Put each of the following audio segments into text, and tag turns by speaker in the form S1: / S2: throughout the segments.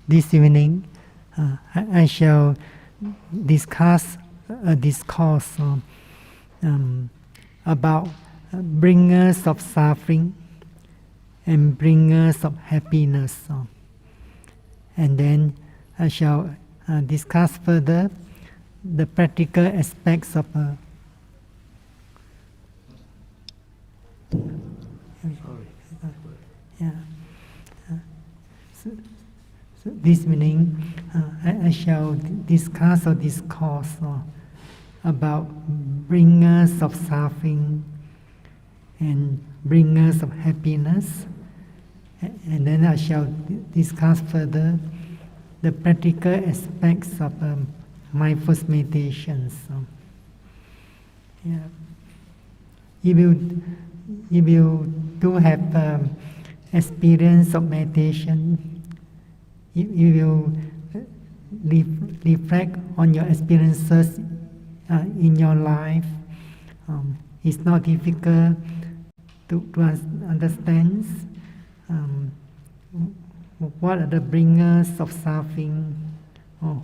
S1: This evening, I shall discuss a discourse about bringers of suffering and bringers of happiness. And then I shall discuss further the practical aspects of So this evening, I shall discuss or discourse about bringers of suffering and bringers of happiness, and then I shall discuss further the practical aspects of mindful meditations. If you do have experience of meditation, if you reflect on your experiences in your life, it's not difficult to understand what are the bringers of suffering, or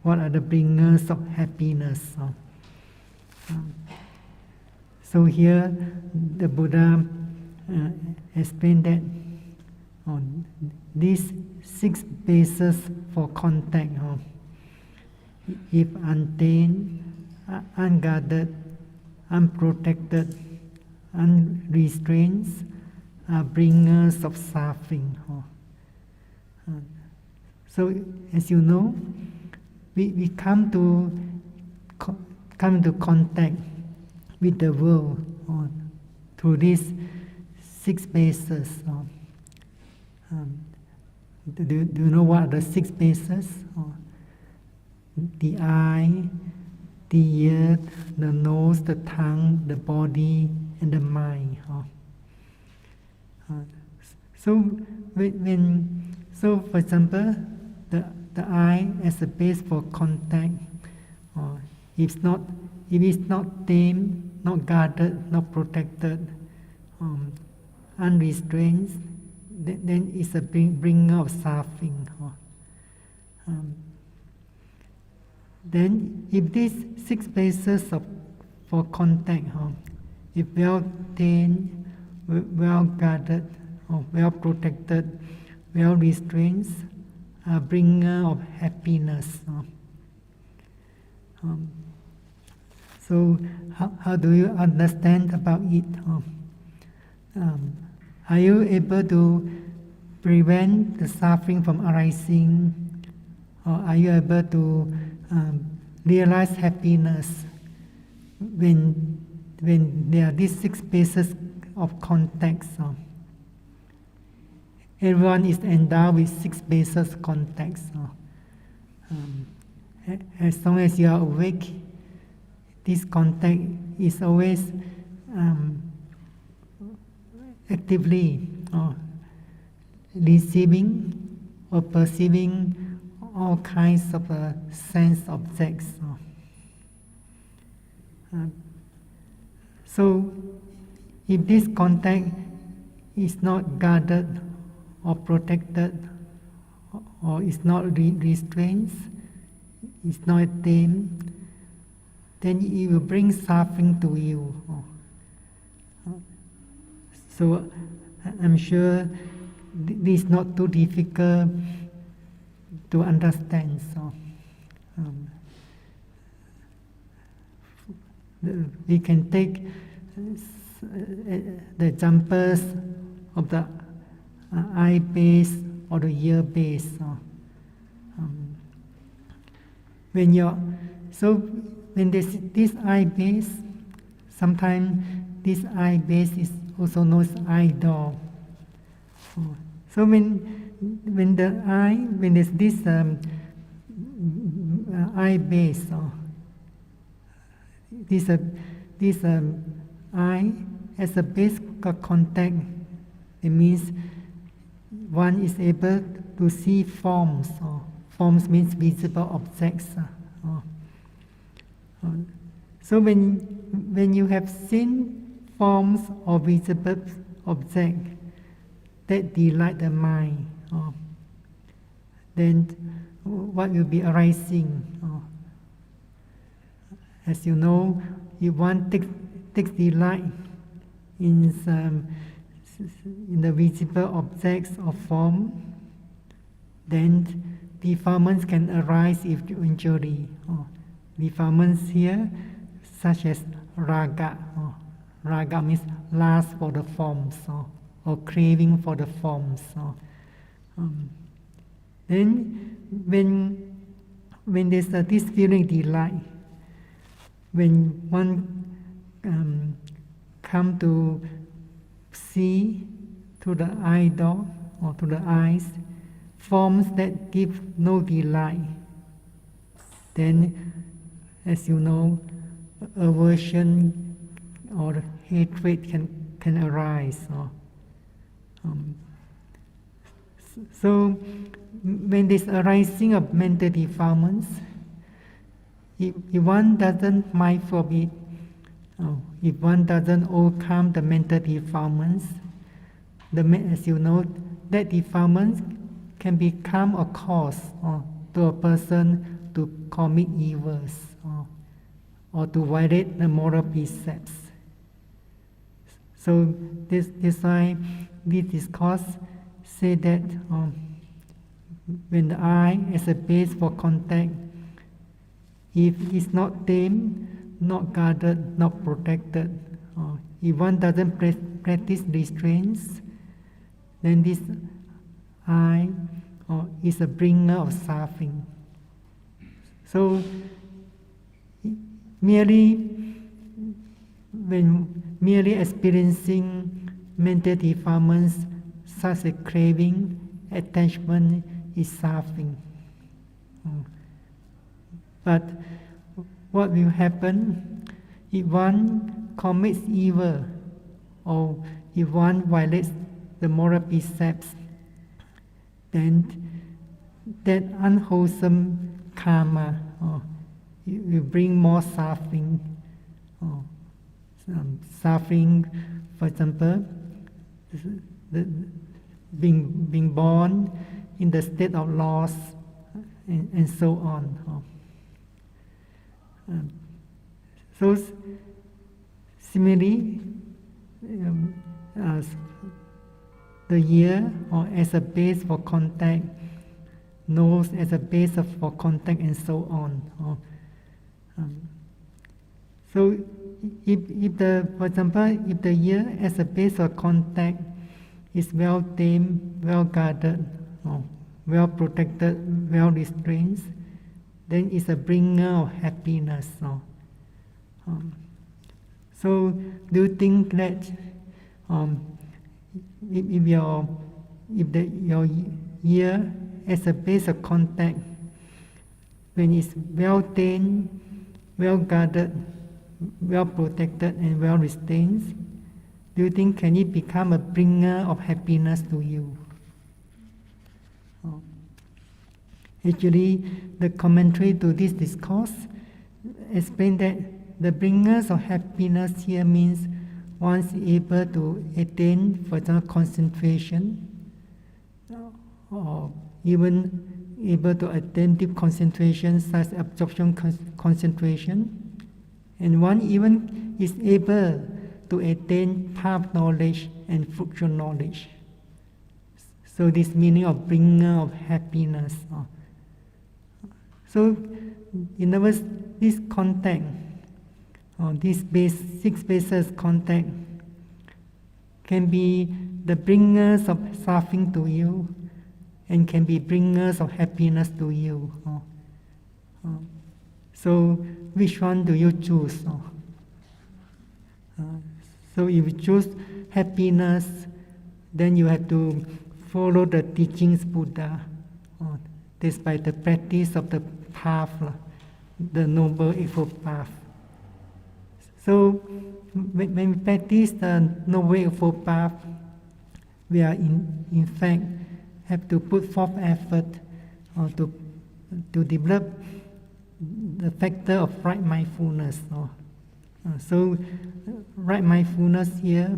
S1: what are the bringers of happiness. So here the Buddha explained that these 6 bases for contact, if untamed, unguarded, unprotected, unrestrained, are bringers of suffering. So, as you know, we come to contact with the world through these 6 bases. Do you know what are the 6 bases? The eye, the ear, the nose, the tongue, the body, and the mind. So, for example, the eye as a base for contact, if it's not tamed, not guarded, not protected, unrestrained, then it's a bringer of suffering. Then, if these 6 bases for contact, if well tamed, well guarded, or well protected, well restrained, a bringer of happiness. So, how do you understand about it? Are you able to prevent the suffering from arising? Or are you able to realize happiness when there are these 6 bases of contacts? Everyone is endowed with 6 bases of contacts. As long as you are awake, this contact is always actively receiving or perceiving all kinds of sense objects. So, if this contact is not guarded or protected, or is not restrained, is not tamed, then it will bring suffering to you. So I'm sure this is not too difficult to understand. So we can take the examples of the eye base or the ear base. When there's this eye base, sometimes this eye base is also known as eye door. So when there's this eye base, this eye as a base of contact. It means one is able to see forms. Forms means visible objects. So when you have seen forms or visible object that delight the mind, then what will be arising? As you know, if one takes delight in the visible objects of form, then defilements can arise eventually. Defilements here, such as raga. Raga means lust for the forms, or craving for the forms. Then, when there's this feeling delight, when one come to see to the eyeball or to the eyes forms that give no delight, then, as you know, aversion or hatred can arise. So when there's arising of mental defilements, if one doesn't mindful of it, if one doesn't overcome the mental defilements, as you know, that defilements can become a cause to a person to commit evils or to violate the moral precepts. So this why this discourse say that when the eye as a base for contact, if it's not tamed, not guarded, not protected, if one doesn't practice restraints, then this eye is a bringer of suffering. So merely experiencing mental defilements such as craving, attachment is suffering. But what will happen if one commits evil or if one violates the moral precepts? Then that unwholesome karma will bring more suffering. Suffering, for example, being born in the state of loss, and so on. So similarly, as the ear or as a base for contact, nose as a base for contact, and so on. So for example, if the ear as a base of contact is well tamed, well guarded, well protected, well restrained, then it's a bringer of happiness. So do you think that if your ear as a base of contact, when it's well tamed, well guarded, well protected, and well restrained, do you think can it become a bringer of happiness to you? Actually, the commentary to this discourse explains that the bringers of happiness here means one's able to attain, for example, concentration, or even able to attain deep concentration, such as absorption concentration, and one even is able to attain path knowledge and fruitful knowledge. So this meaning of bringer of happiness. So in other words, this contact, this six bases contact, can be the bringers of suffering to you, and can be bringers of happiness to you. So which one do you choose? So if you choose happiness, then you have to follow the teachings Buddha. This by the practice of the path, the Noble Eightfold Path. So when we practice the Noble Eightfold Path, we are in fact have to put forth effort to develop the factor of right mindfulness. So right mindfulness here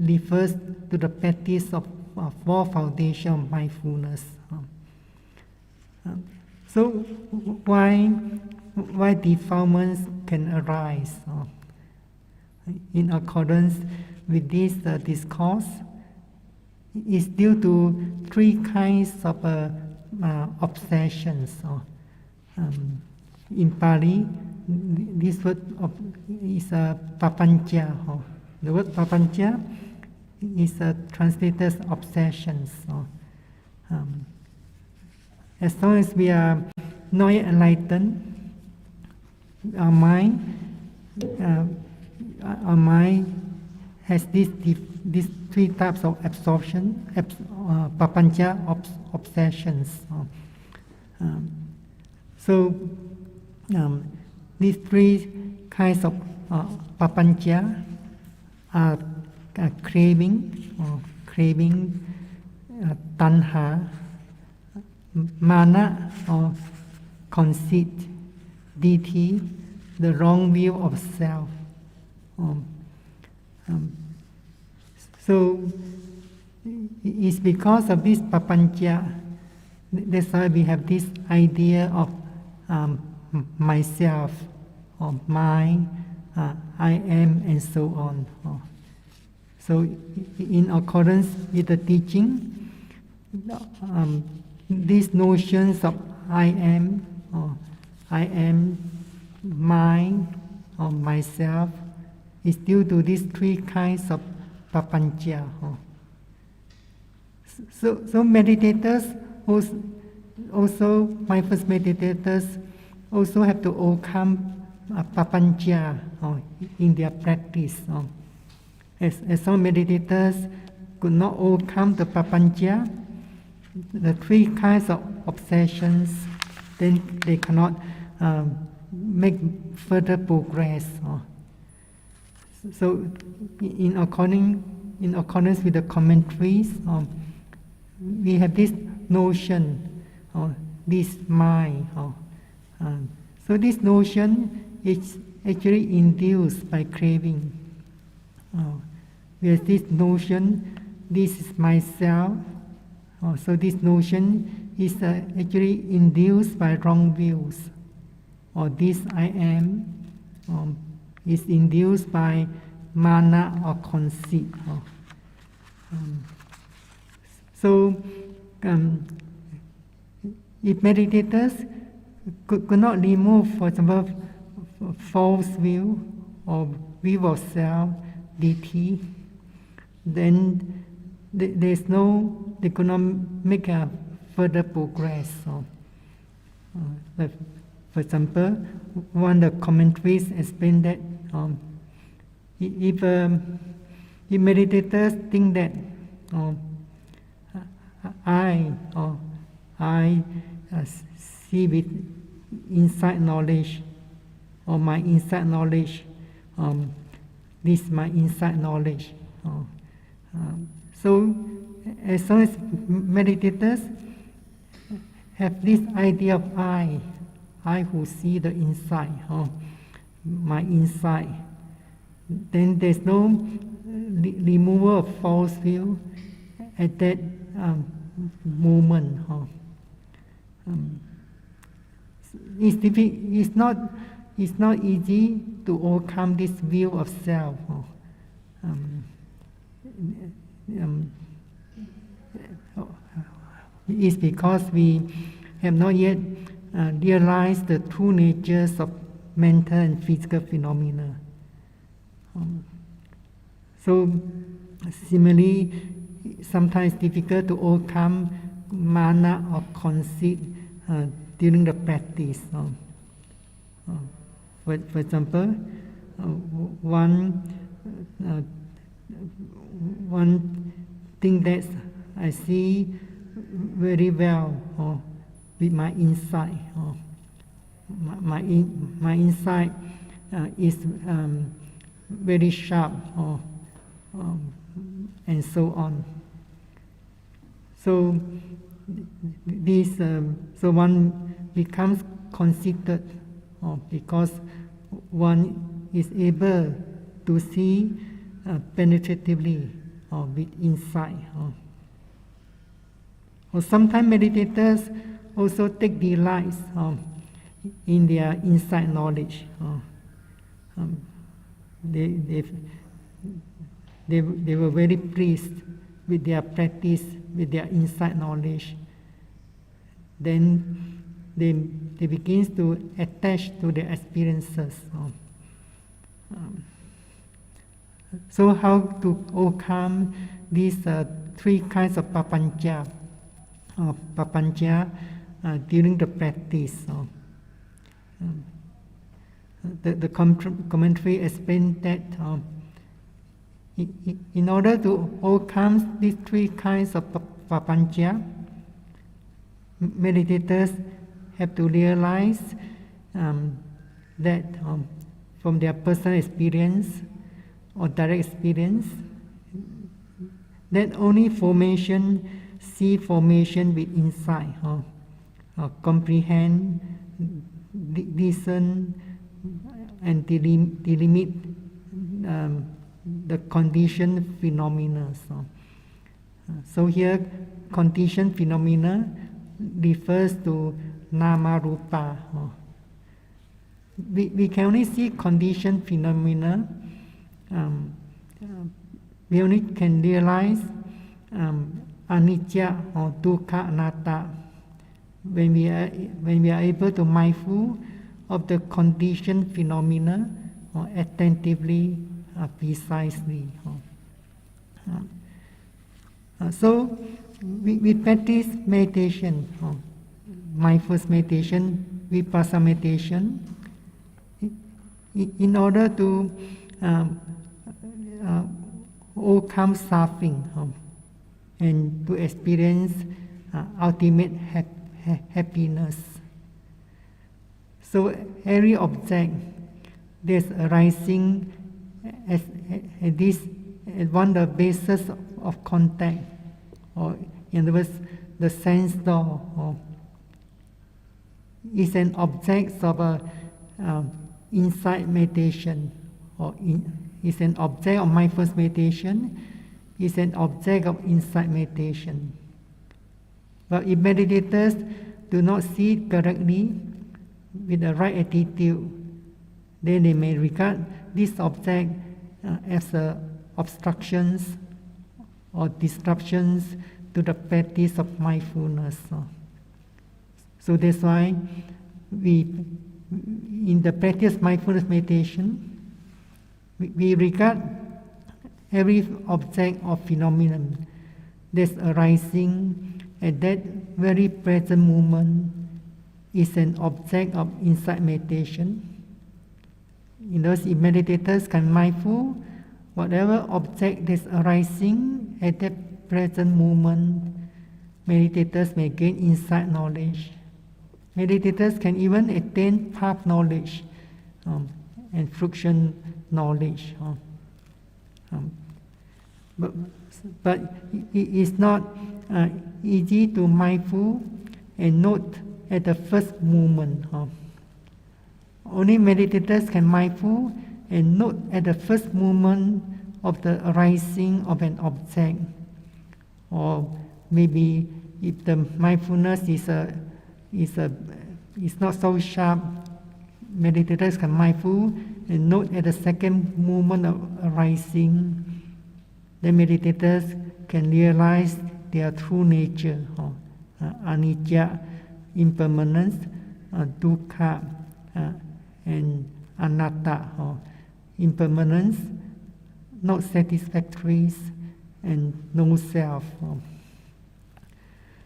S1: refers to the practice of four foundation of mindfulness. So why defilements can arise? In accordance with this discourse, is due to three kinds of obsessions. In Pali, this word is papancha. The word papancha is translated as obsessions. As long as we are not yet enlightened, our mind has these three types of absorption, papancha obsessions. So these three kinds of papancha are craving, tanha, mana or conceit, ditthi, the wrong view of self. So it's because of this papancha, that's why we have this idea of myself, or mine, I am, and so on. So in accordance with the teaching, these notions of I am, mine, or myself, is due to these three kinds of papancha. So meditators, also mindful meditators, also have to overcome papancha in their practice. As some meditators could not overcome the papancha, the three kinds of obsessions, then they cannot make further progress. So, in accordance with the commentaries, we have this notion, this mind. So this notion is actually induced by craving. Whereas this notion, this is myself. So this notion is actually induced by wrong views. Or this I am is induced by mana or conceit. So if meditators could not remove, for example, false view or view of self, ditthi, then they could not make a further progress. For example, one of the commentaries explained that if meditators think that I see with inside knowledge, or my inside knowledge, this is my inside knowledge. So as long as meditators have this idea of I who see the inside, my inside, then there's no removal of false view at that moment. It's not easy to overcome this view of self. It's because we have not yet realized the true natures of mental and physical phenomena. So similarly, sometimes difficult to overcome mana or conceit during the practice. For example, one thing that I see very well with my insight. My insight is very sharp, or and so on. So this, so one becomes conceited, because one is able to see penetratively, with insight. Or sometimes meditators also take delight in their insight knowledge. They were very pleased with their practice, with their insight knowledge. Then they begin to attach to their experiences. So how to overcome these three kinds of papancha during the practice? The commentary explained that in order to overcome these three kinds of papancha, meditators have to realize that from their personal experience or direct experience, that only formation, see formation with insight, comprehend, discern, and delimit the conditioned phenomena. So here, conditioned phenomena refers to nama rupa. We can only see conditioned phenomena. We only can realize anicca or dukkha anatta when we are able to mindful of the conditioned phenomena attentively, precisely. So we practice meditation, mindfulness meditation, Vipassana meditation, in order to overcome suffering and to experience ultimate happiness. So every object that's arising as one of the basis of contact, or in other words, the sense door, is an object of insight meditation, or is an object of mindfulness meditation, is an object of insight meditation. But if meditators do not see it correctly with the right attitude, then they may regard this object as obstructions or disruptions to the practice of mindfulness. So that's why in the practice of mindfulness meditation, we regard every object or phenomenon that's arising at that very present moment is an object of insight meditation. In those, if meditators can mindful whatever object that's arising at that present moment, meditators may gain insight knowledge. Meditators can even attain path knowledge and fruition knowledge. But it is not easy to mindful and note at the first moment. Only meditators can mindful and note at the first moment of the arising of an object. Or maybe if the mindfulness is not so sharp, meditators can mindful and note at the second moment of arising. The meditators can realize their true nature, anicca, impermanence, dukkha, and anatta, impermanence, not satisfactory, and no self.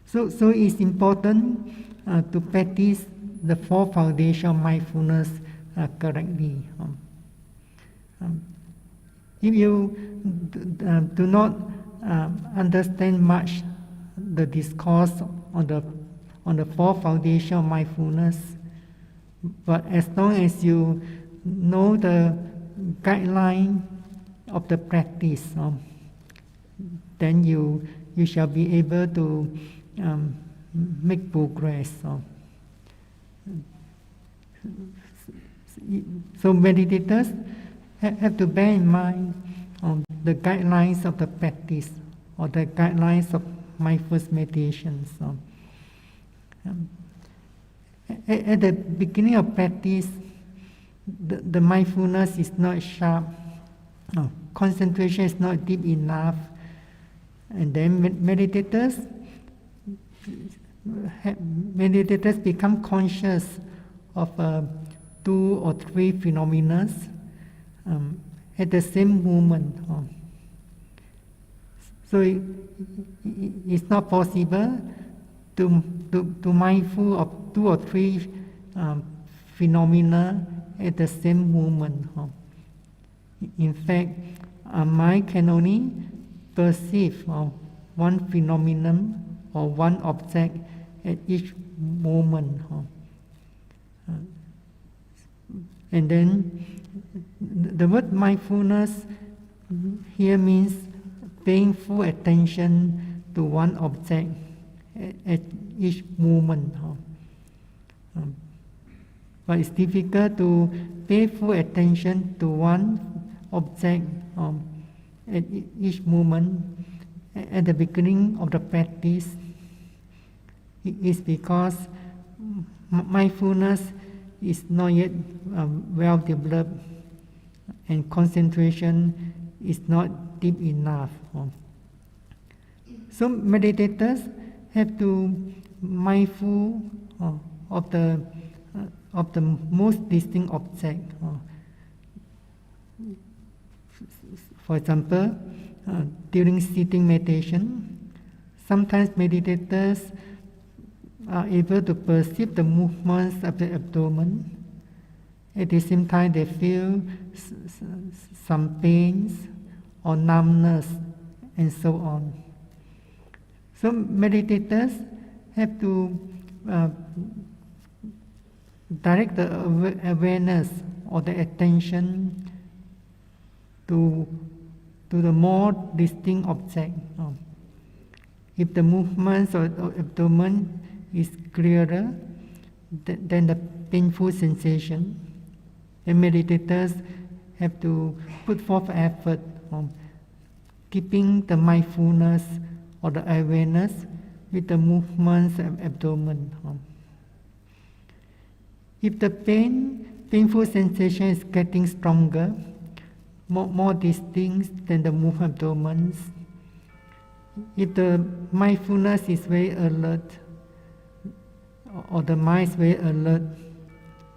S1: So it's important to practice the four foundations of mindfulness correctly. If you do not understand much the discourse on the four foundations of mindfulness, but as long as you know the guideline of the practice, then you shall be able to make progress. So meditators have to bear in mind the guidelines of the practice or the guidelines of mindfulness meditation. At the beginning of practice, the mindfulness is not sharp, concentration is not deep enough, and then meditators become conscious of 2 or 3 phenomena at the same moment. So it's not possible to mindful of 2 or 3 phenomena at the same moment. In fact, our mind can only perceive one phenomenon or one object at each moment. And then the word mindfulness here means paying full attention to one object at each moment. But it's difficult to pay full attention to one object at each moment at the beginning of the practice. It is because mindfulness is not yet well developed and concentration is not deep enough. So meditators have to mindful of the most distinct object. For example, during sitting meditation, sometimes meditators are able to perceive the movements of the abdomen. At the same time, they feel some pains or numbness and so on. So meditators have to direct the awareness or the attention to the more distinct object. If the movements of the abdomen is clearer than the painful sensation, the meditators have to put forth effort on keeping the mindfulness or the awareness with the movements of abdomen. If the painful sensation is getting stronger, more distinct than the movement abdomen, if the mindfulness is very alert, or the mind is very alert,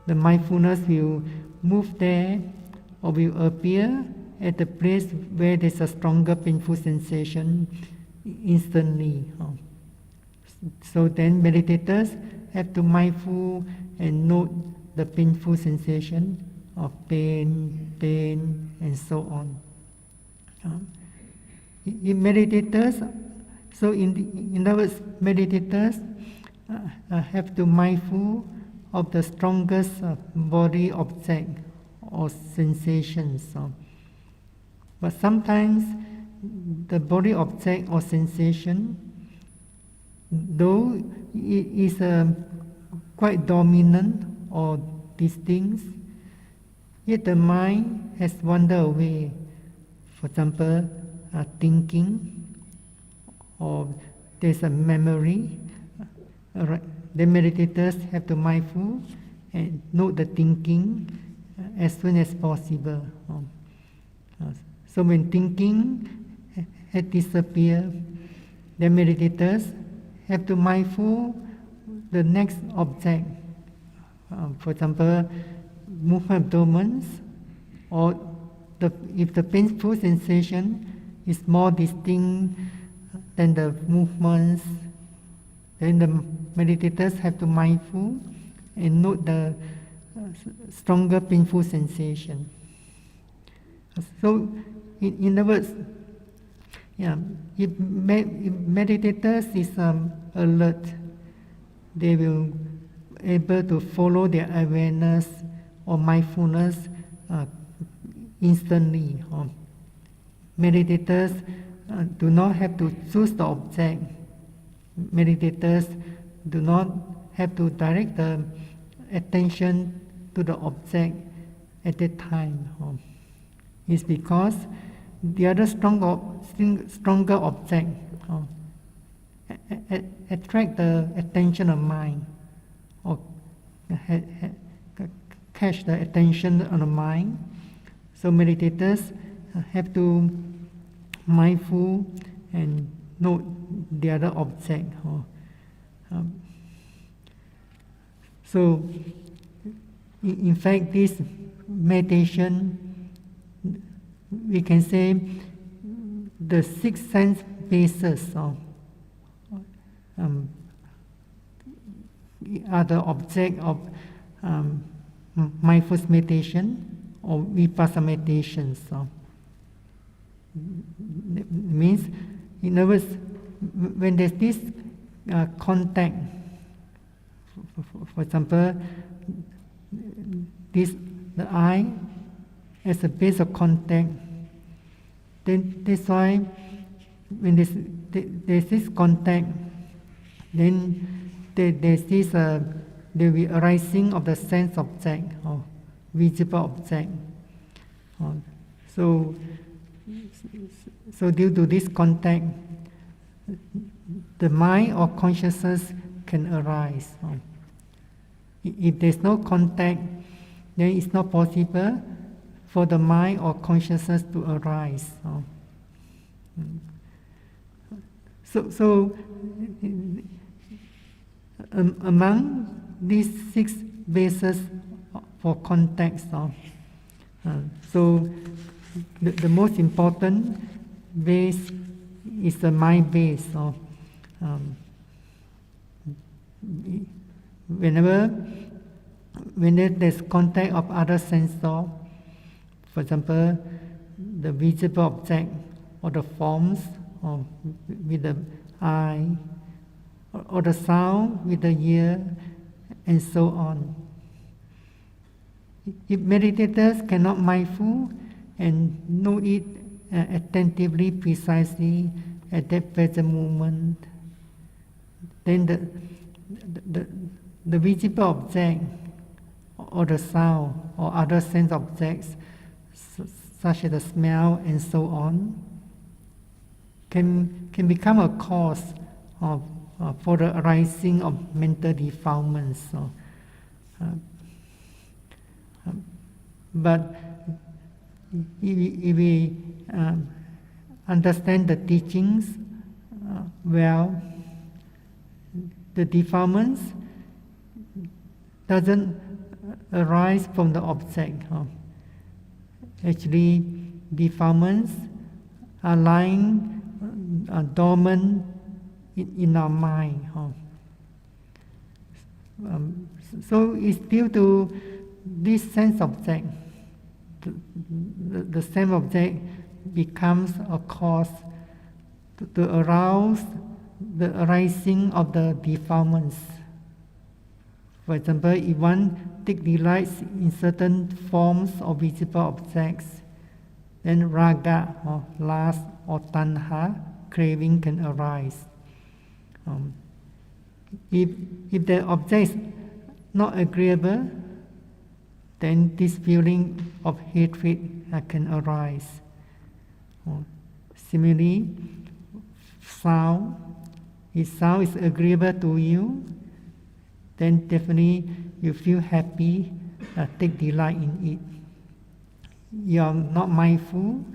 S1: the mindfulness will move there or will appear at the place where there's a stronger painful sensation instantly. So then meditators have to mindful and note the painful sensation of pain, and so on. In meditators, so in other words, meditators have to mindful of the strongest body object or sensations. But sometimes the body object or sensation, though it is quite dominant or distinct, yet the mind has wandered away. For example, thinking, or there's a memory. The meditators have to mindful and note the thinking as soon as possible. So when thinking had disappeared, the meditators have to mindful the next object. For example, movement abdomen, or if the painful sensation is more distinct than the movements, then the meditators have to mindful and note the stronger painful sensation. So, in other words, if meditators is alert, they will able to follow their awareness or mindfulness instantly. Meditators do not have to choose the object. Meditators do not have to direct the attention to the object at that time. It's because the other stronger object attract the attention of mind, or catch the attention of the mind. So meditators have to mindful and note the other object. So in fact, this meditation, we can say the 6 sense bases are the object of mindfulness meditation or Vipassana meditation. Means, in other words, when there's this contact, for example, the eye as a base of contact, then that's why when there's this contact, then there's this there will be arising of the sense object or visible object. So due to this contact, the mind or consciousness can arise. If there's no contact, then it's not possible for the mind or consciousness to arise. So among these 6 bases for contact, so the most important base is the mind base. Whenever there's contact of other senses, for example, the visible object or the forms with the eye, or the sound with the ear, and so on. If meditators cannot mindful and know it attentively, precisely at that present moment, then the visible object or the sound or other sense objects, such as the smell and so on, can become a cause for the arising of mental defilements. But if we understand the teachings well, the defilements doesn't arise from the object. Actually, defilements are lying dormant in our mind. So it's due to this sense object. The same object becomes a cause to arouse the arising of the defilements. For example, if one takes delight in certain forms of visible objects, then raga or lust or tanha, craving, can arise. If the object is not agreeable, then this feeling of hatred can arise. Similarly, sound, if sound is agreeable to you, then definitely you feel happy, take delight in it. You are not mindful,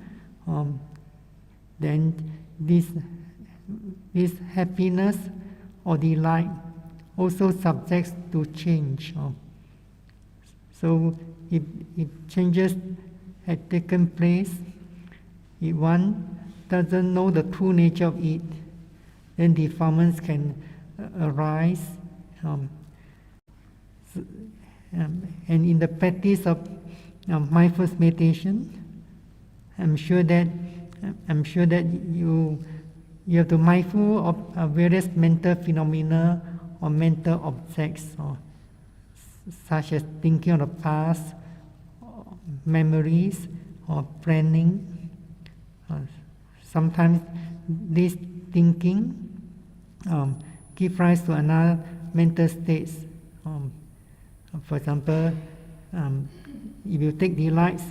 S1: then this happiness or delight also subjects to change. So if changes had taken place, if one doesn't know the true nature of it, then defilements can arise. And in the practice of mindfulness meditation, I'm sure that you have to be mindful of various mental phenomena or mental objects, such as thinking of the past, memories or planning. Sometimes this thinking give rise to another mental states. For example, if you take delights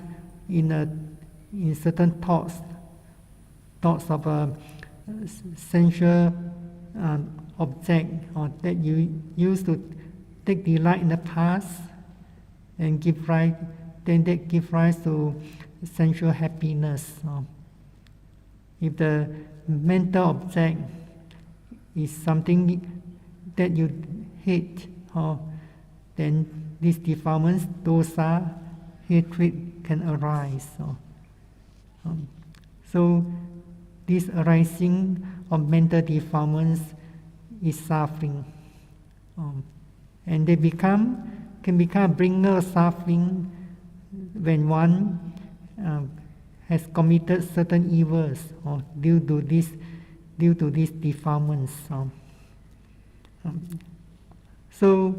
S1: in certain thoughts of a sensual object, or that you used to take delight in the past, and then that give rise to sensual happiness. If the mental object is something that you hate, then these defilements, dosa, hatred, can arise. So this arising of mental defilements is suffering, and they can become a bringer of suffering when one has committed certain evils or due to these defilements. So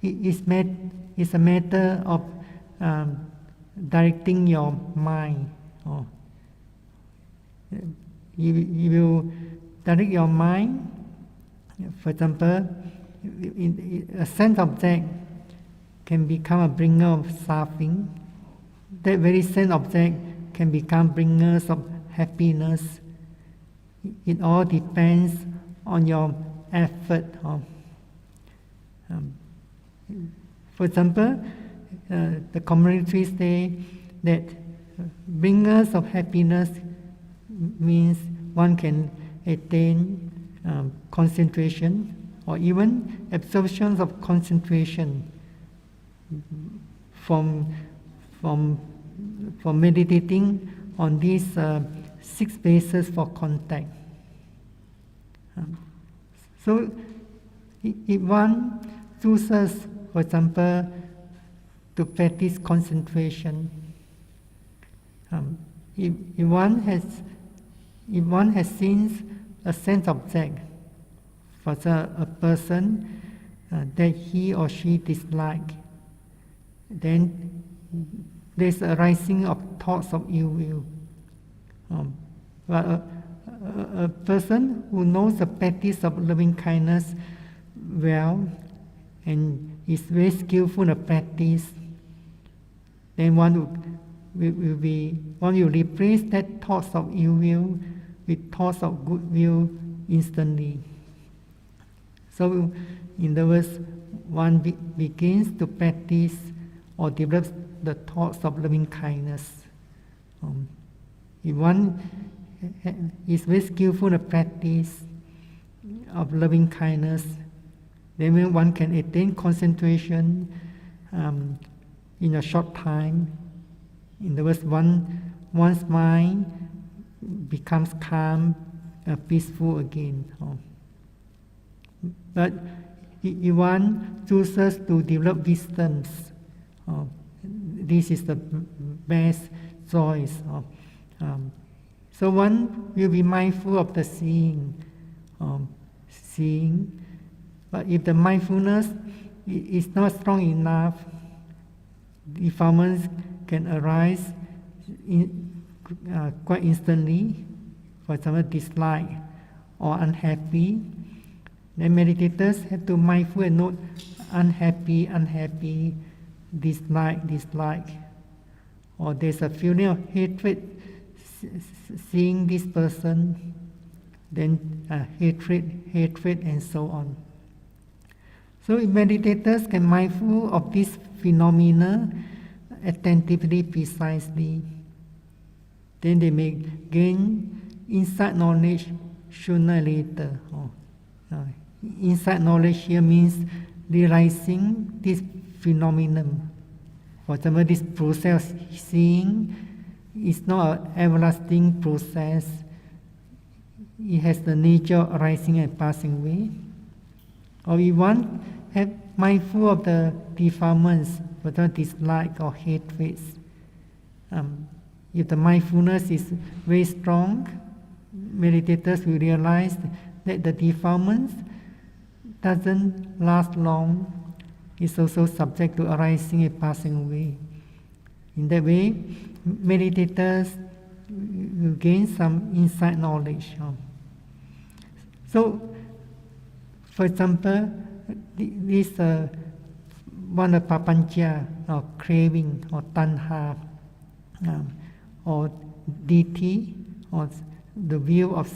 S1: it's a matter of directing your mind. You will direct your mind. For example, a sense object can become a bringer of suffering. That very sense object can become bringers of happiness. It all depends on your effort. For example, the commentaries say that bringers of happiness means one can attain concentration, or even absorption of concentration from meditating on these 6 bases for contact. So if one chooses, for example, to practice concentration, if one has seen a sense object, for a person that he or she dislike, then there's a rising of thoughts of ill will. But a person who knows the practice of loving kindness well and is very skillful in the practice, then one will replace that thoughts of ill will with thoughts of good will instantly. So, in other words, one begins to practice or develops the thoughts of loving kindness. If one is very skillful in the practice of loving kindness, then one can attain concentration in a short time. In other words, one's mind becomes calm, peaceful again. But if one chooses to develop wisdoms, this is the best choice. So one will be mindful of the seeing. But if the mindfulness is not strong enough, defilements can arise quite instantly. For example, dislike or unhappy. Then meditators have to mindful and note unhappy, dislike. Or there's a feeling of hatred seeing this person, then hatred and so on. So if meditators can mindful of this phenomena attentively, precisely, then they may gain insight knowledge sooner or later. Insight knowledge here means realizing this phenomenon. For example, this process of seeing is not an everlasting process. It has the nature of arising and passing away. Or if one have mindful of the defilements, whether dislike or hatred, if the mindfulness is very strong, meditators will realize that the defilements doesn't last long. It's also subject to arising and passing away. In that way, meditators will gain some insight knowledge. So, for example, this one of papancha, or craving, or tanha, or DT, or the view of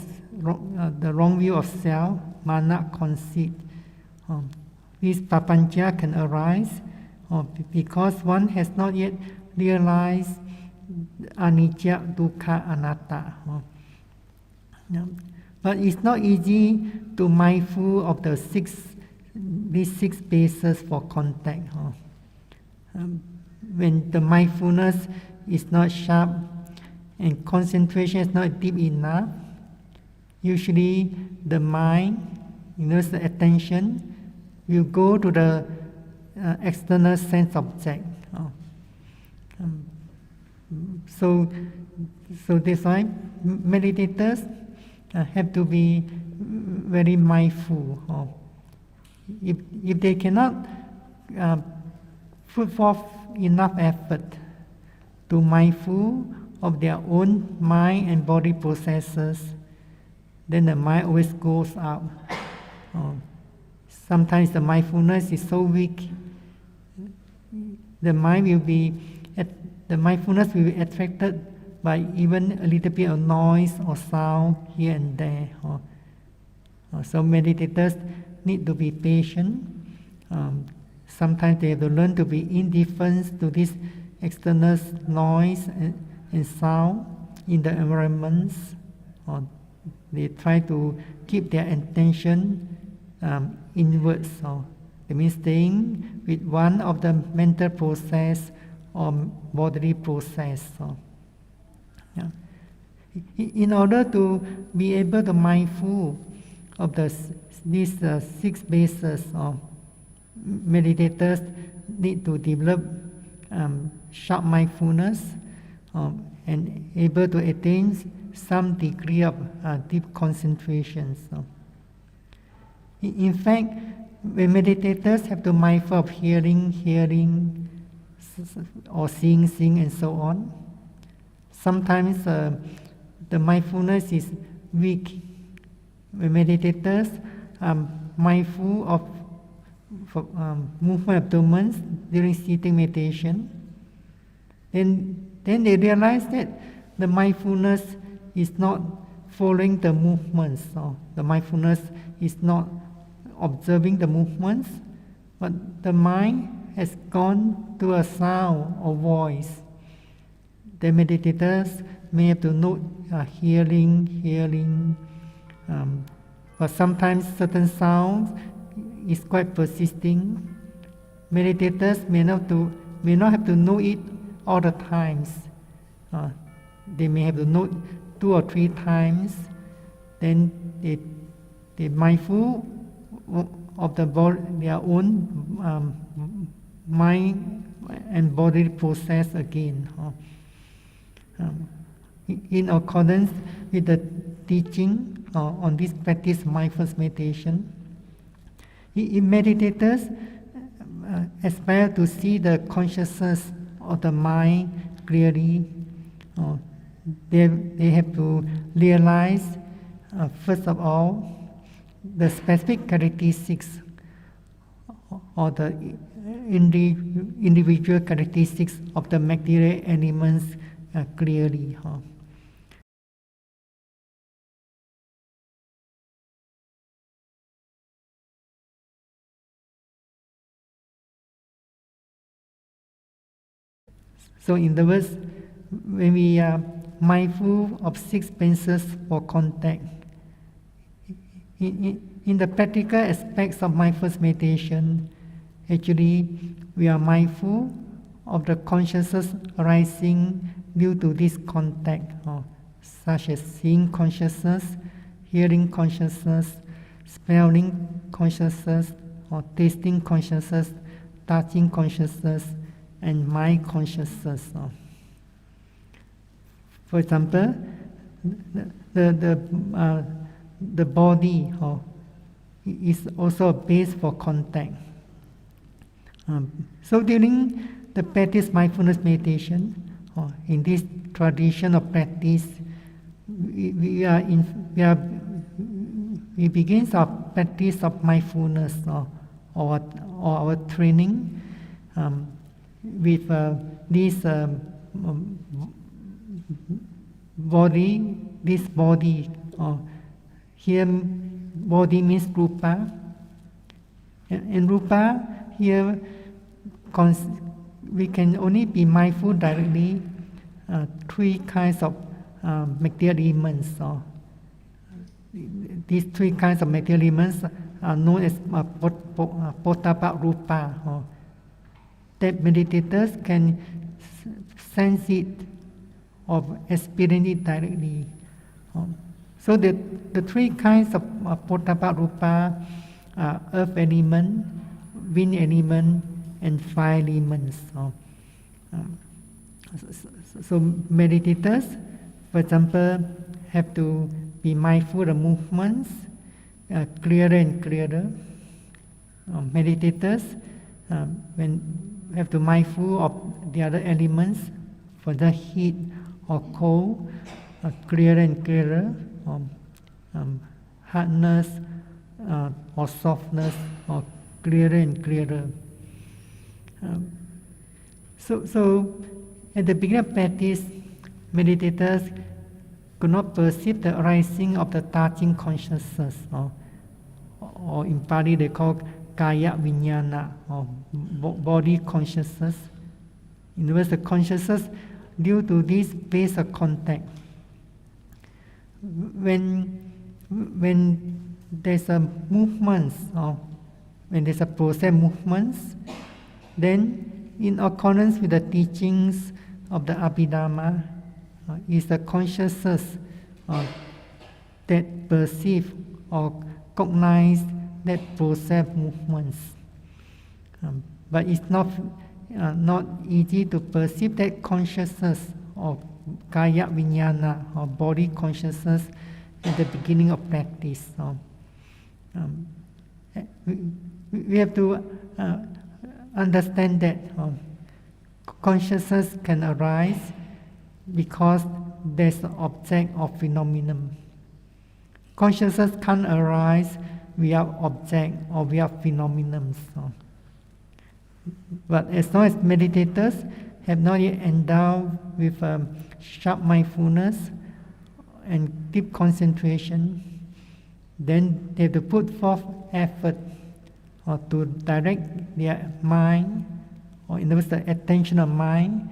S1: the wrong view of self, mana, conceit. This papancha can arise because one has not yet realized anicca, dukkha, anatta. But it's not easy to mindful of these six bases for contact. When the mindfulness is not sharp and concentration is not deep enough, usually the mind, the attention, will go to the external sense object. So that's why meditators have to be very mindful. If they cannot put forth enough effort to mindful of their own mind and body processes, then the mind always goes out. Sometimes the mindfulness is so weak, the mindfulness will be attracted by even a little bit of noise or sound here and there. So meditators need to be patient. Sometimes they have to learn to be indifferent to this external noise and sound in the environments. They try to keep their attention inwards. That means staying with one of the mental process or bodily process. In order to be able to mindful of these six bases, meditators need to develop sharp mindfulness and able to attain some degree of deep concentration. In fact, when meditators have to mindful of hearing, or seeing, and so on, sometimes the mindfulness is weak. When meditators are mindful of movement of abdomen during sitting meditation, then they realize that the mindfulness is not following the movements. The mindfulness is not observing the movements, but the mind has gone to a sound or voice. The meditators may have to note hearing, but sometimes certain sounds is quite persisting. Meditators may not have to know it all the times. They may have to note 2 or 3 times. Then they mindful of their own mind and body process again. In accordance with the teaching on this practice mindfulness meditation, meditators aspire to see the consciousness of the mind clearly. They have to realize, first of all, the specific characteristics or the individual characteristics of the material elements clearly. So in other words, when we are mindful of 6 senses for contact, in the practical aspects of mindfulness meditation, actually we are mindful of the consciousness arising due to this contact, such as seeing consciousness, hearing consciousness, smelling consciousness, or tasting consciousness, touching consciousness, and mind consciousness. For example, the body is also a base for contact. So during the practice mindfulness meditation. In this tradition of practice, we begin our practice of mindfulness or our training with this body. This body here, body means rupa, and rupa here we can only be mindful directly. Three kinds of material elements. These three kinds of material elements are known as potapa rupa. That meditators can sense it or experience it directly. So the three kinds of potapa rupa are earth element, wind element, and fire elements. So meditators, for example, have to be mindful of the movements clearer and clearer. Meditators when have to mindful of the other elements, for the heat or cold, clearer and clearer, hardness or softness, or clearer and clearer. So at the beginning of practice, meditators could not perceive the arising of the touching consciousness, or in Pali they call kaya vijnana, or body consciousness. In other words, the consciousness due to this base of contact. When there's a movement, or when there's a process movements, then in accordance with the teachings of the Abhidharma, is the consciousness that perceive or cognize that process movements. But it's not easy to perceive that consciousness of kaya vijnana, or body consciousness, at the beginning of practice. We have to understand that consciousness can arise because there's an object or phenomenon. Consciousness can't arise without object or without phenomenons. But as long as meditators have not yet endowed with sharp mindfulness and deep concentration, then they have to put forth effort to direct their mind, or in other words, the attention of mind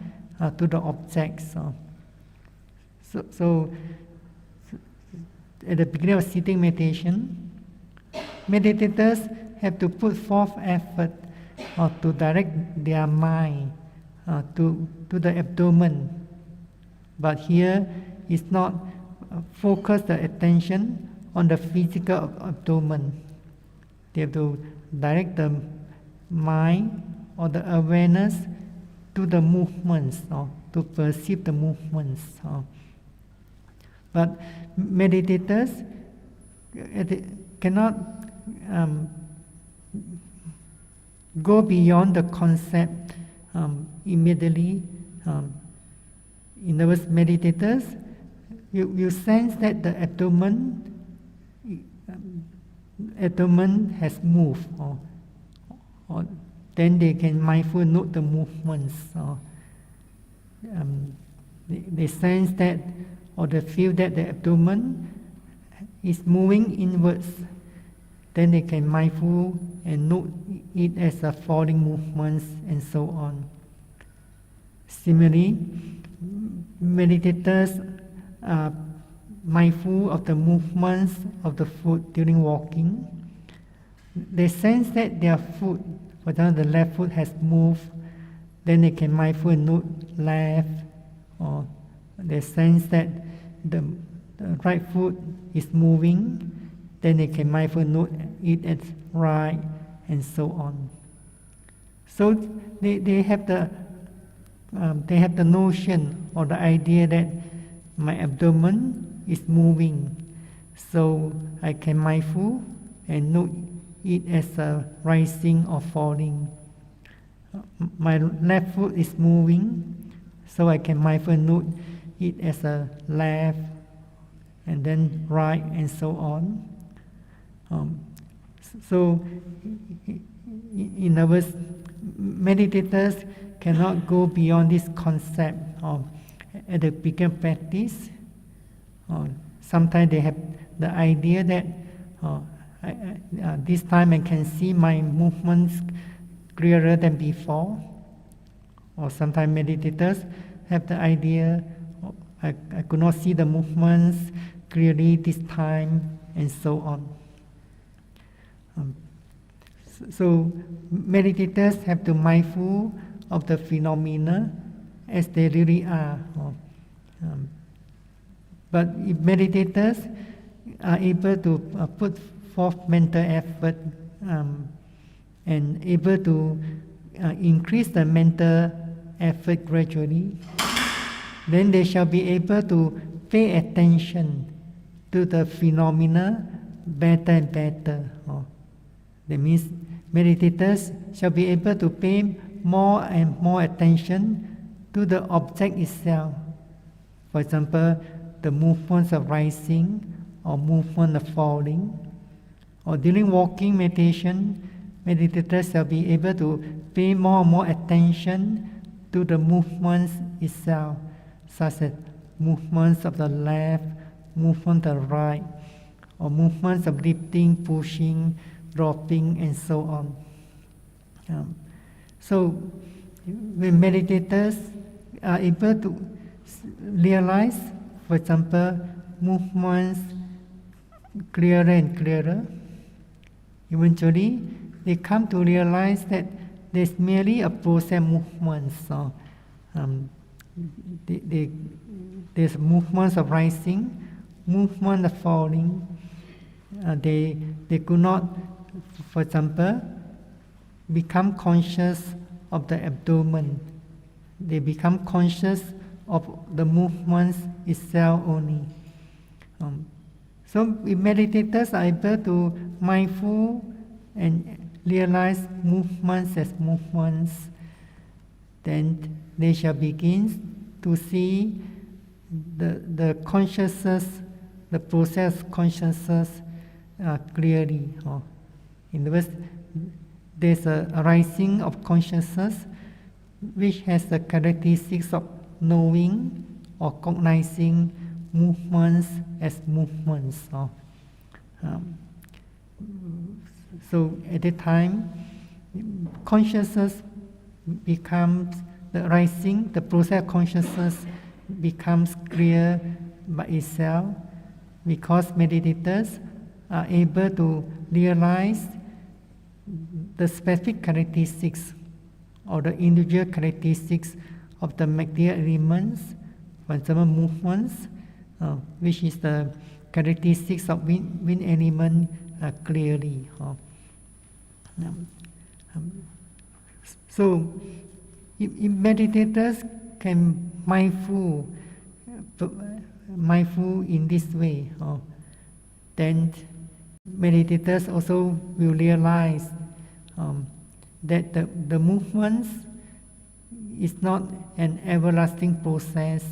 S1: to the objects. So at the beginning of sitting meditation, meditators have to put forth effort to direct their mind to the abdomen. But here is not focus the attention on the physical abdomen. They have to direct the mind or the awareness to the movements, or to perceive the movements. But meditators cannot go beyond the concept immediately. In other words, meditators, you sense that the abdomen has moved, or then they can mindful note the movements. They sense that, or they feel that the abdomen is moving inwards. Then they can mindful and note it as a falling movements, and so on. Similarly, meditators are mindful of the movements of the foot during walking. They sense that their foot, for example, the left foot has moved, then they can mindful and note left, or they sense that the right foot is moving, then they can mindful note it as right, and so on. So they have the notion or the idea that my abdomen is moving, so I can mindful and note it as a rising or falling. my left foot is moving, so I can mindful note it as a left and then right and so on. So, in other words, meditators cannot go beyond this concept at the beginning practice. Sometimes they have the idea that this time I can see my movements clearer than before. Or sometimes meditators have the idea, I could not see the movements clearly this time, and so on. So meditators have to be mindful of the phenomena as they really are. But if meditators are able to put forth mental effort and able to increase the mental effort gradually, then they shall be able to pay attention to the phenomena better and better. That means meditators shall be able to pay more and more attention to the object itself. For example, the movements of rising or movement of falling. Or during walking meditation, meditators shall be able to pay more and more attention to the movements itself, such as movements of the left, movement of the right, or movements of lifting, pushing, dropping, and so on. So, when meditators are able to realize, for example, movements clearer and clearer, eventually they come to realize that there's merely a process movement. So, there's movements of rising, movement of falling. They could not, for example, become conscious of the abdomen. They become conscious of the movements itself only. So if meditators are able to mindful and realize movements as movements, then they shall begin to see the consciousness, the process of consciousness clearly. In other words, there's a arising of consciousness which has the characteristics of knowing or cognizing movements as movements. So at that time, consciousness becomes the arising, the process of consciousness becomes clear by itself, because meditators are able to realize the specific characteristics or the individual characteristics of the material elements, for example, movements, which is the characteristics of wind element clearly. So, if meditators can mindful in this way, then meditators also will realize that the movements is not an everlasting process.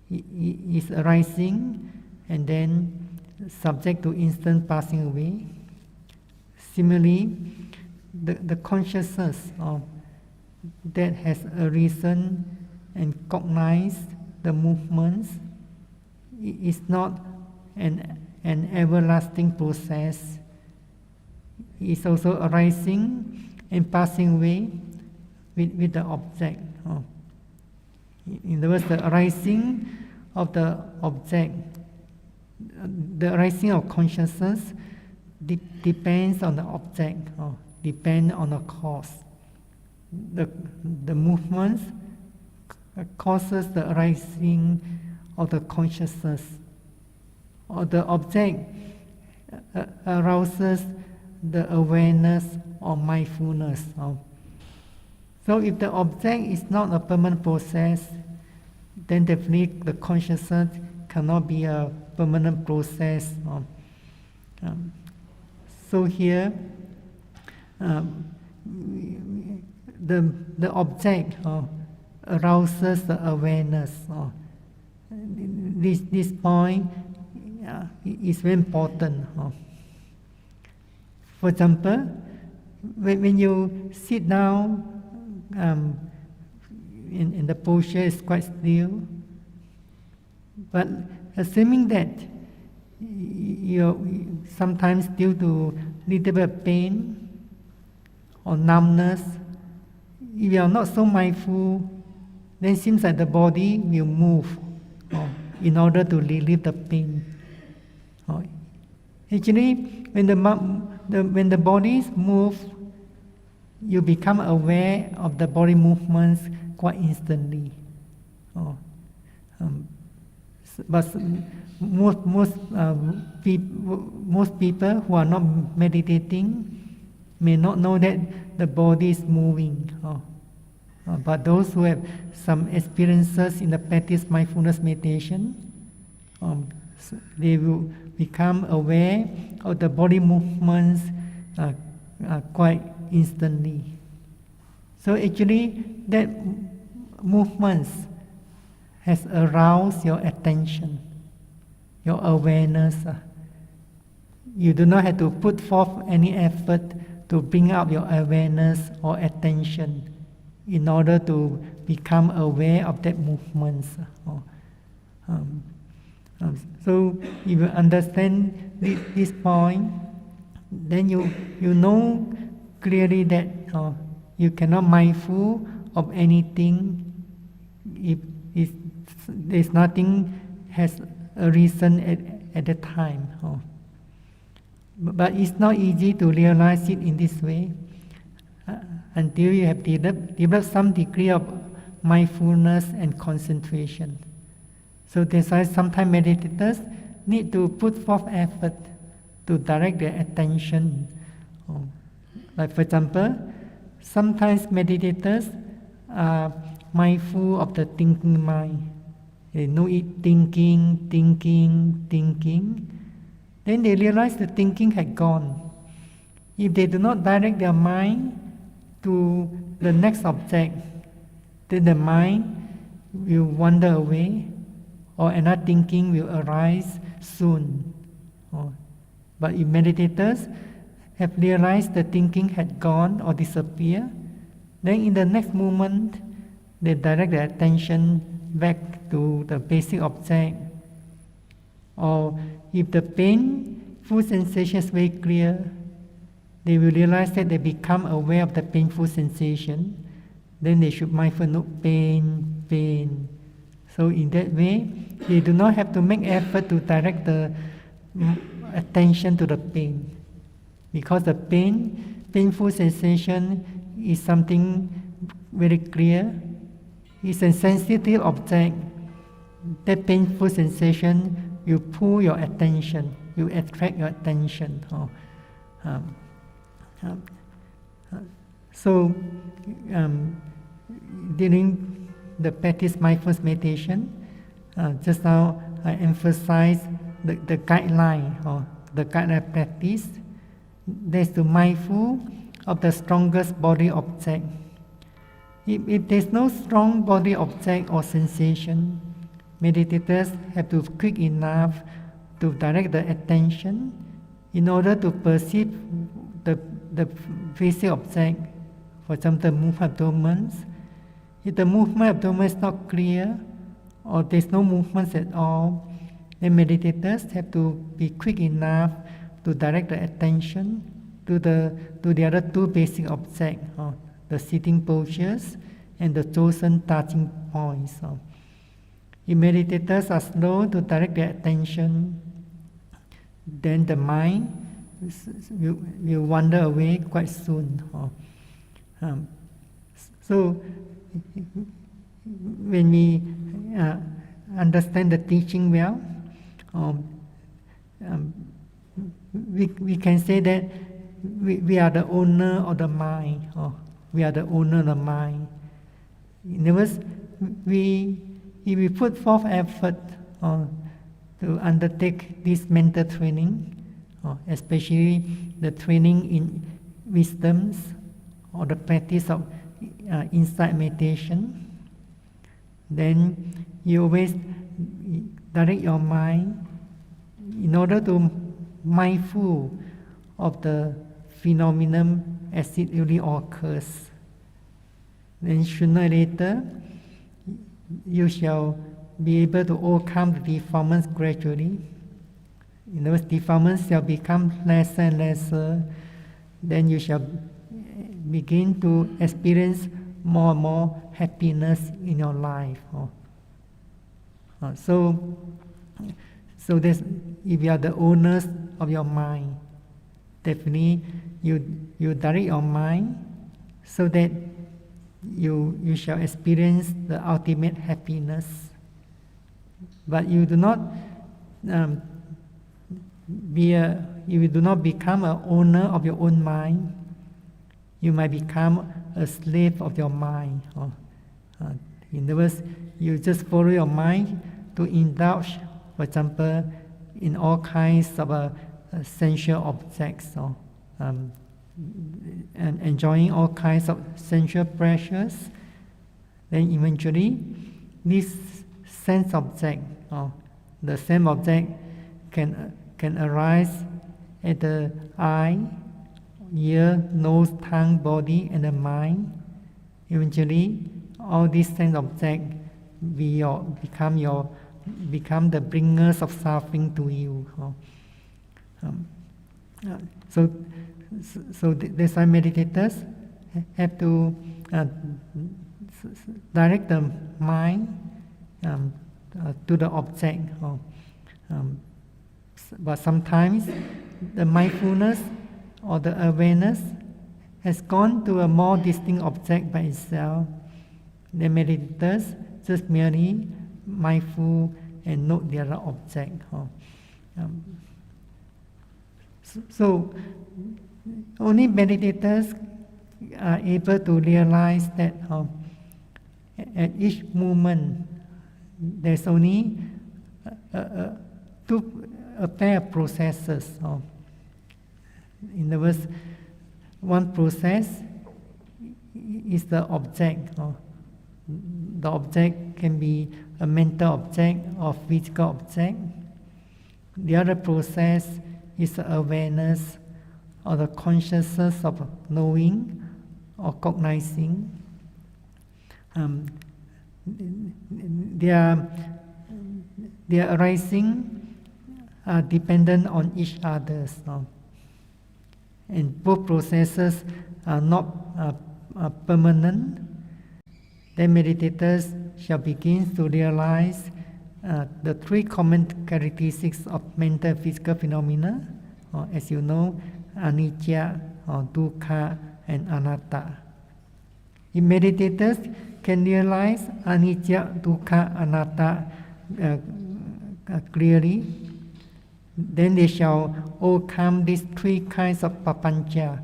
S1: It is arising and then subject to instant passing away. Similarly, the consciousness that has arisen and cognized the movements is not an everlasting process. It is also arising and passing away with the object. In other words, the arising of the object, the arising of consciousness depends on the object, depends on the cause. The movements causes the arising of the consciousness, or the object arouses the awareness or mindfulness. So if the object is not a permanent process, then definitely the consciousness cannot be a permanent process. So here, the object arouses the awareness. This point is very important. For example, when you sit down in the posture is quite still, but assuming that you sometimes due to little bit of pain or numbness, if you are not so mindful, then it seems like the body will move in order to relieve the pain. Actually, when the body moves, you become aware of the body movements quite instantly. But most people who are not meditating may not know that the body is moving. But those who have some experiences in the practice mindfulness meditation, they will become aware of the body movements quite instantly. So actually, that movements has aroused your attention, your awareness. You do not have to put forth any effort to bring up your awareness or attention in order to become aware of that movements. So if you understand this point, then you know clearly that you cannot mindful of anything if there's nothing has a reason at the time. But it's not easy to realize it in this way until you have developed some degree of mindfulness and concentration. So that's why sometimes meditators need to put forth effort to direct their attention. Like for example, sometimes meditators are mindful of the thinking mind. They know it thinking. Then they realize the thinking had gone. If they do not direct their mind to the next object, then the mind will wander away, or another thinking will arise soon. But if meditators have realized the thinking had gone or disappeared, then in the next moment, they direct their attention back to the basic object. Or if the painful sensation is very clear, they will realize that they become aware of the painful sensation. Then they should mindful note pain. So in that way, they do not have to make effort to direct the attention to the pain, because the painful sensation is something very clear. It's a sensitive object. That painful sensation will pull your attention, will attract your attention. So during the practice mindfulness meditation, just now I emphasized the guideline or the guideline practice. That's to mindful of the strongest body object. If there's no strong body object or sensation, meditators have to be quick enough to direct the attention in order to perceive the basic object. For example, the movement abdomen. If the movement abdomen is not clear, or there's no movements at all, then meditators have to be quick enough to direct the attention to the other two basic objects, the sitting postures and the chosen touching points. If meditators are slow to direct their attention, then the mind will wander away quite soon. So when we understand the teaching well, we can say that we are the owner of the mind. We are the owner of the mind. In other words, if we put forth effort to undertake this mental training, especially the training in wisdoms or the practice of insight meditation, then you always direct your mind in order to mindful of the phenomenon as it really occurs. Then sooner or later, you shall be able to overcome the defilements gradually. In other words, defilements shall become lesser and lesser. Then you shall begin to experience more and more happiness in your life. So that's, if you are the owners of your mind, definitely you direct your mind so that you shall experience the ultimate happiness. But you do not you do not become an owner of your own mind. You might become a slave of your mind. In other words, you just follow your mind to indulge, for example, in all kinds of sensual objects, and enjoying all kinds of sensual pleasures. Then eventually, this sense object, the same object can arise at the eye, ear, nose, tongue, body, and the mind. Eventually, all these sense objects become the bringers of suffering to you. So that's why meditators have to direct the mind to the object. But sometimes the mindfulness or the awareness has gone to a more distinct object by itself. The meditators just merely mindful and note the other object. So only meditators are able to realize that at each moment there's only a pair of processes. In other words, one process is the object. The object can be a mental object or physical object. The other process is the awareness or the consciousness of knowing or cognizing. They are arising dependent on each other. And both processes are not permanent. Then meditators shall begin to realize the three common characteristics of mental physical phenomena, as you know, anicca, dukkha, and anatta. If meditators can realize anicca, dukkha, anatta clearly, then they shall overcome these three kinds of papancha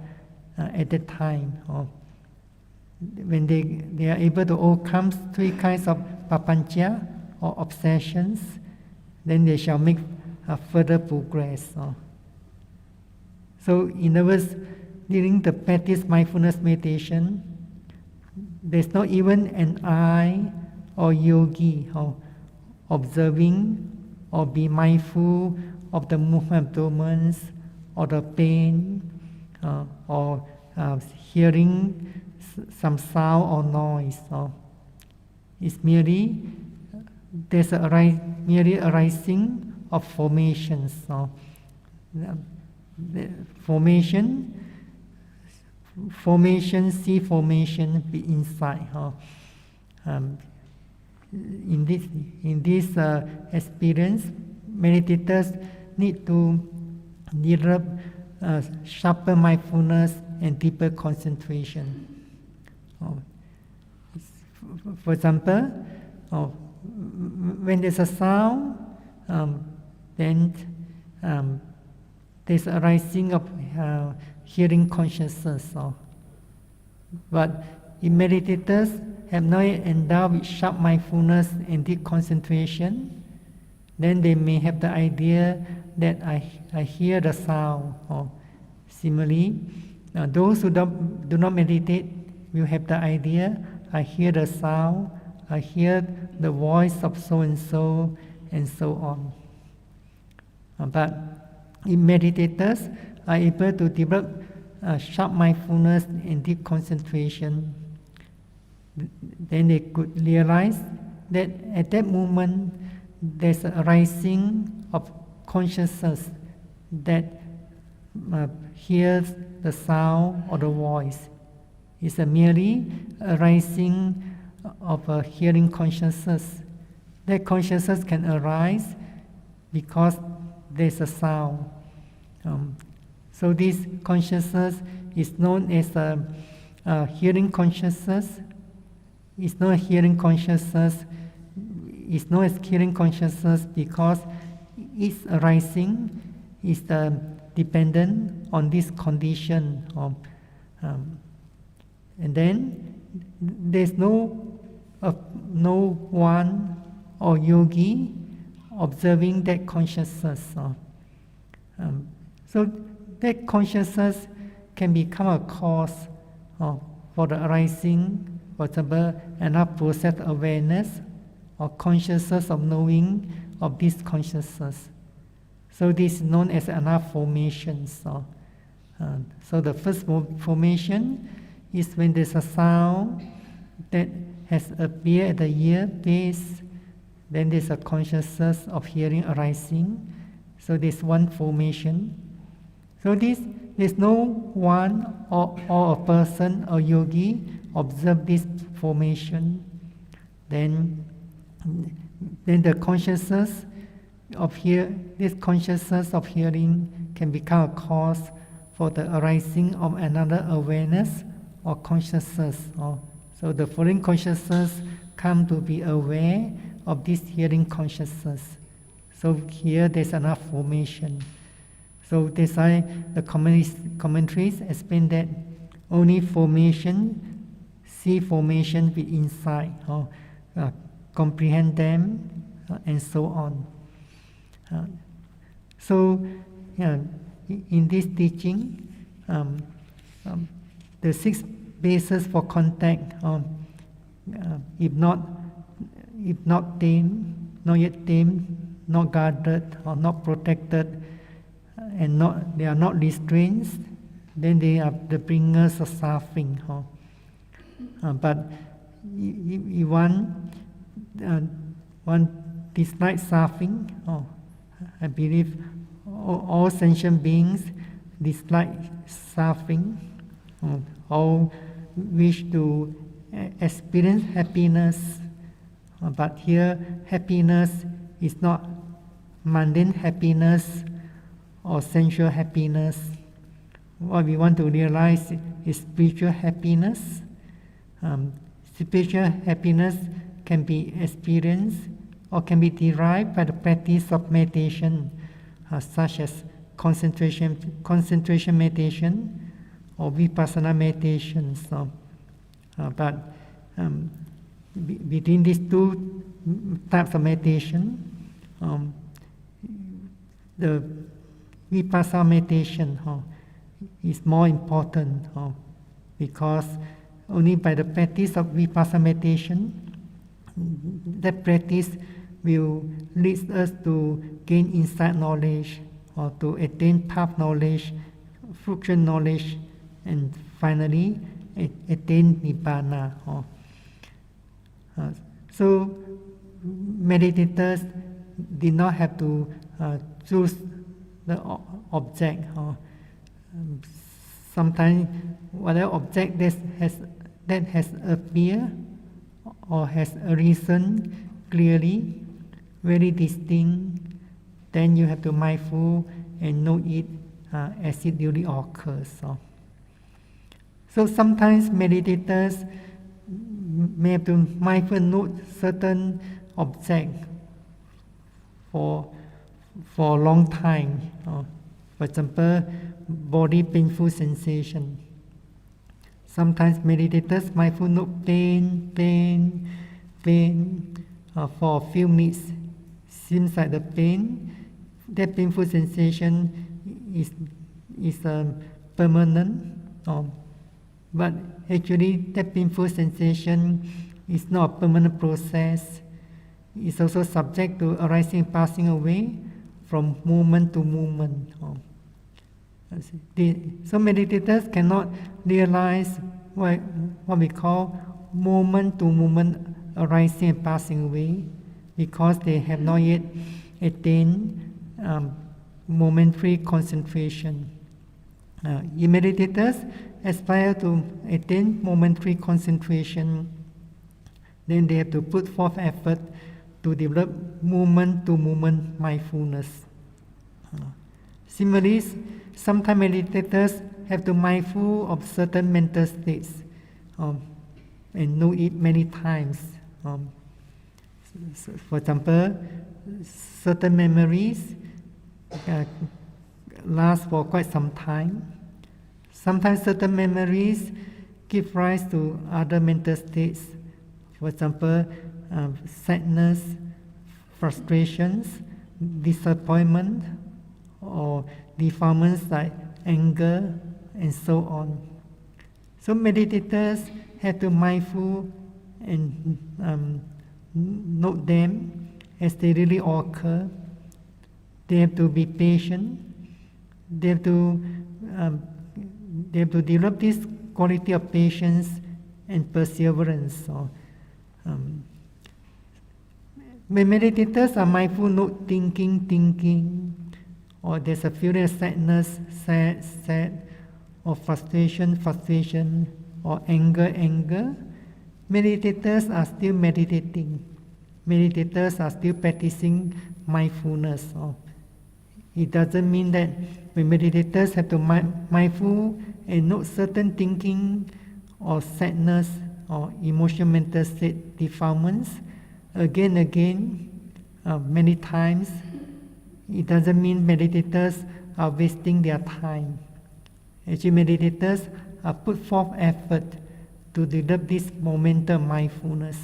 S1: at that time. When they are able to overcome three kinds of papancha or obsessions, then they shall make further progress. So in other words, during the practice mindfulness meditation, there's not even an I or yogi observing or be mindful of the movement of abdomen or the pain or hearing some sound or noise. It's merely there's merely arising of formations. Formation, see formation, be inside. In this experience, meditators need to develop sharper mindfulness and deeper concentration. For example, when there's a sound, then there's a rising of hearing consciousness. But if meditators have not endowed with sharp mindfulness and deep concentration, then they may have the idea that I hear the sound. Similarly, Those who do not meditate will have the idea, I hear the sound, I hear the voice of so and so on. But meditators are able to develop sharp mindfulness and deep concentration. Then they could realize that at that moment there's a rising of consciousness that hears the sound or the voice. It's merely a rising of a hearing consciousness. That consciousness can arise because there's a sound. So this consciousness is known as a hearing consciousness. It's not hearing consciousness. It's known as hearing consciousness because its arising is dependent on this condition. And then there's no one or yogi observing that consciousness. So that consciousness can become a cause for the arising, for example, enough process awareness or consciousness of knowing of this consciousness. So this is known as enough formations. So the first formation is when there's a sound that has appeared at the ear base, then there's a consciousness of hearing arising. So there's one formation. So there's no one or a person or yogi observe this formation. Then the consciousness of this consciousness of hearing can become a cause for the arising of another awareness or consciousness. So the following consciousness come to be aware of this hearing consciousness. So here there's enough formation. So that's why the commentaries explain that only formation, see formation with insight, comprehend them, and so on. So in this teaching, the 6 bases for contact, if not tamed, not yet tamed, not guarded or not protected, and they are not restrained, then they are the bringers of suffering. But if one dislikes suffering, I believe all sentient beings dislike suffering, all wish to experience happiness. But here, happiness is not mundane happiness or sensual happiness. What we want to realize is spiritual happiness. Spiritual happiness can be experienced or can be derived by the practice of meditation, such as concentration meditation or Vipassana meditation. But between these 2 types of meditation, the Vipassana meditation is more important because only by the practice of Vipassana meditation, that practice will lead us to gain insight knowledge or to attain path knowledge, fruition knowledge, and finally attain Nibbana. So meditators did not have to choose the object. Sometimes whatever object that has appeared or has arisen clearly, very distinct, then you have to mindful and know it as it duly occurs. So sometimes meditators may have to mindful note certain object for a long time. For example, body painful sensation. Sometimes meditators mindful note pain for a few minutes. Seems like the pain, that painful sensation is permanent But actually, that painful sensation is not a permanent process. It's also subject to arising and passing away from moment to moment. So meditators cannot realize what we call moment to moment arising and passing away because they have not yet attained momentary concentration. If meditators aspire to attain momentary concentration, then they have to put forth effort to develop moment-to-moment mindfulness. Similarly, sometimes meditators have to mindful of certain mental states and know it many times. For example, certain memories last for quite some time. Sometimes certain memories give rise to other mental states. For example, sadness, frustrations, disappointment, or defilements like anger, and so on. So meditators have to mindful and note them as they really occur. They have to be patient. They have to develop this quality of patience and perseverance. When meditators are mindful, not thinking, or there's a feeling of sadness, sad, or frustration, or anger, meditators are still meditating. Meditators are still practicing mindfulness. It doesn't mean that when meditators have to mindful and note certain thinking or sadness or emotional mental state defilements again, many times, it doesn't mean meditators are wasting their time. Actually, meditators are put forth effort to develop this momentum mindfulness.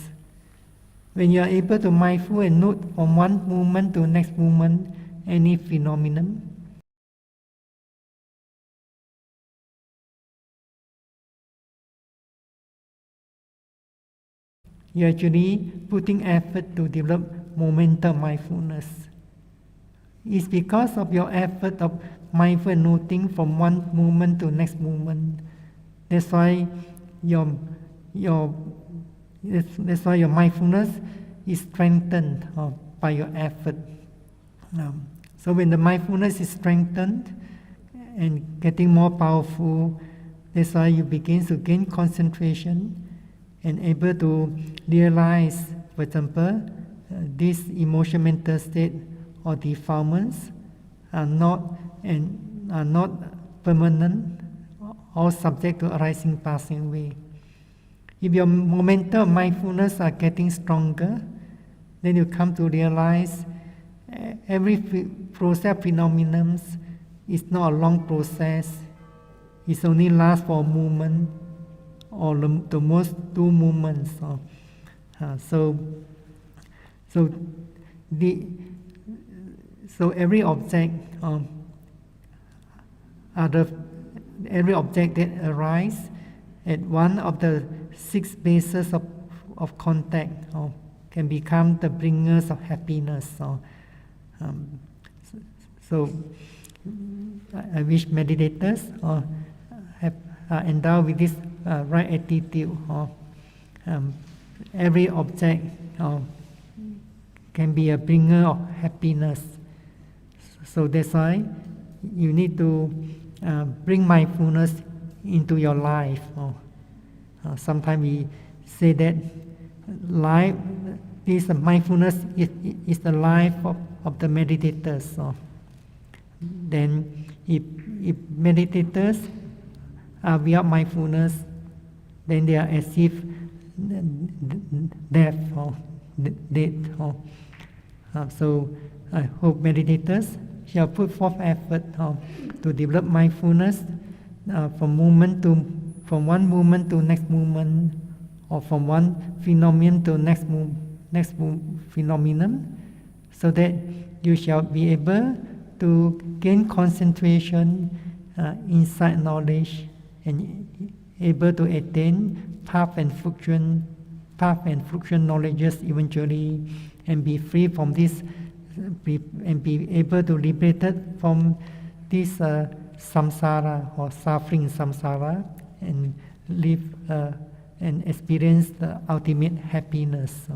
S1: When you are able to mindful and note from one moment to next moment any phenomenon, you are actually putting effort to develop momentum mindfulness. It's because of your effort of mindful noting from one moment to next moment. That's why your mindfulness is strengthened by your effort. So when the mindfulness is strengthened and getting more powerful, that's why you begin to gain concentration and able to realize, for example, this emotional mental state or defilements are not permanent or subject to arising, passing away. If your momentum of mindfulness are getting stronger, then you come to realize every process phenomenon is not a long process. It only lasts for a moment or the most 2 moments. So every object, every object that arises at one of the 6 bases of contact can become the bringers of happiness. So I wish meditators are endowed with this right attitude. Every object can be a bringer of happiness. So that's why you need to bring mindfulness into your life. Sometimes we say that this mindfulness is the life of the meditators. Then if meditators are without mindfulness, then they are as if death or dead. So I hope meditators shall put forth effort to develop mindfulness from one moment to next moment, or from one phenomenon to next phenomenon, so that you shall be able to gain concentration, insight, knowledge, and able to attain path and fruition knowledges eventually, and be free from this, and be able to liberated from this samsara or suffering samsara, and live and experience the ultimate happiness.